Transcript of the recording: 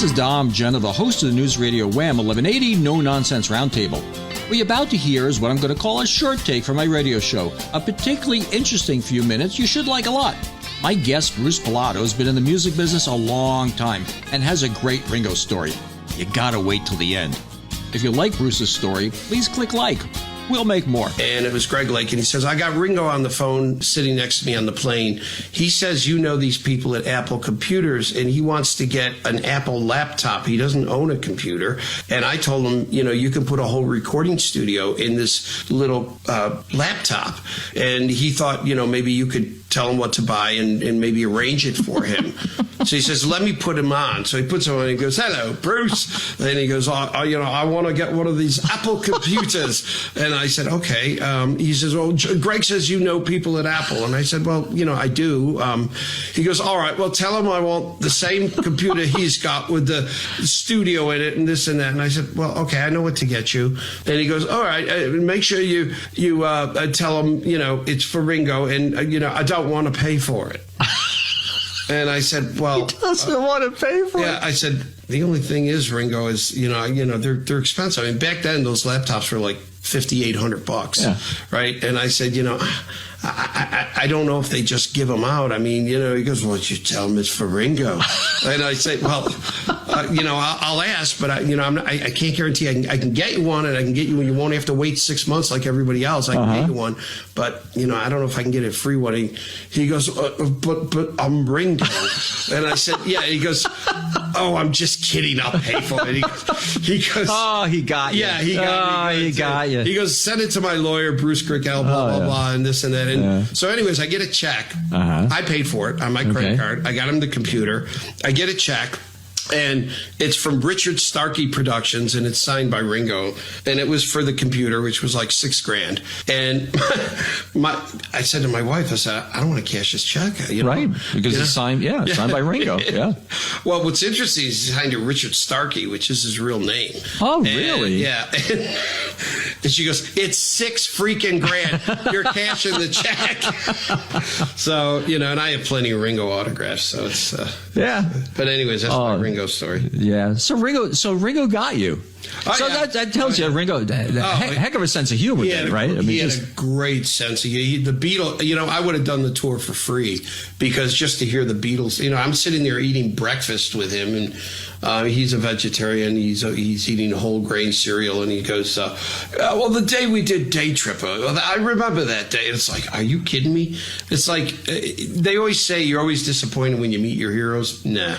is Dom Jenna, the host of the News Radio Wham 1180 No Nonsense Roundtable. What you're about to hear is what I'm going to call a short take from my radio show. A particularly interesting few minutes you should like a lot. My guest, Bruce Pilato, has been in the music business a long time and has a great Ringo story. You gotta wait till the end. If you like Bruce's story, please click like. We'll make more. And it was Greg Lake, and he says, I got Ringo on the phone sitting next to me on the plane. He says, you know these people at Apple Computers, and he wants to get an Apple laptop. He doesn't own a computer. And I told him, you know, you can put a whole recording studio in this little laptop. And he thought, you know, maybe you could tell him what to buy and maybe arrange it for him. So he says, let me put him on. So he puts him on and he goes, hello, Bruce. And he goes, I want to get one of these Apple computers. And I said, okay. He says, well, Greg says you know people at Apple. And I said, well, you know, I do. He goes, all right, well, tell him I want the same computer he's got with the studio in it and this and that. And I said, well, okay, I know what to get you. And he goes, all right, make sure you tell him, you know, it's for Ringo. And, you know, I don't want to pay for it. And I said, well, he doesn't want to pay for it. Yeah, I said, the only thing is, Ringo, is, you know, they're expensive. I mean, back then, those laptops were like $5,800, yeah. Right? And I said, you know, I don't know if they just give them out. I mean, you know, he goes, well, you tell him it's for Ringo. And I say, well, you know, I'll ask, but I can't guarantee I can get you one, and I can get you one. You won't have to wait 6 months like everybody else. I can get you one, but you know, I don't know if I can get a free one. He goes, but I'm Ringo. And I said, yeah. He goes, oh, I'm just kidding. I'll pay for it. He goes, oh, he got you. Yeah, he got me. He got you. He goes, send it to my lawyer, Bruce Pilato, blah, blah, blah, and this and that. And so anyways, I get a check. I paid for it on my credit card. I got him the computer. I get a check. And it's from Richard Starkey Productions, and it's signed by Ringo. And it was for the computer, which was like $6,000. And I said to my wife, I said, I don't want to cash this check. You know? Right, because it's signed, signed by Ringo. Yeah. Well, what's interesting is he's signed to Richard Starkey, which is his real name. Oh, really? Yeah. And she goes, it's $6,000. You're cashing the check. So, you know, and I have plenty of Ringo autographs. So it's, yeah. But anyways, that's my Ringo story. Yeah. So Ringo got you. So that tells you Ringo, heck of a sense of humor, right? I mean, he had a great sense of the Beatles. You know, I would have done the tour for free because just to hear the Beatles. You know, I'm sitting there eating breakfast with him, and he's a vegetarian. He's eating whole grain cereal, and he goes, "Well, the day we did Day Tripper, I remember that day." And it's like, are you kidding me? It's like they always say you're always disappointed when you meet your heroes. Nah.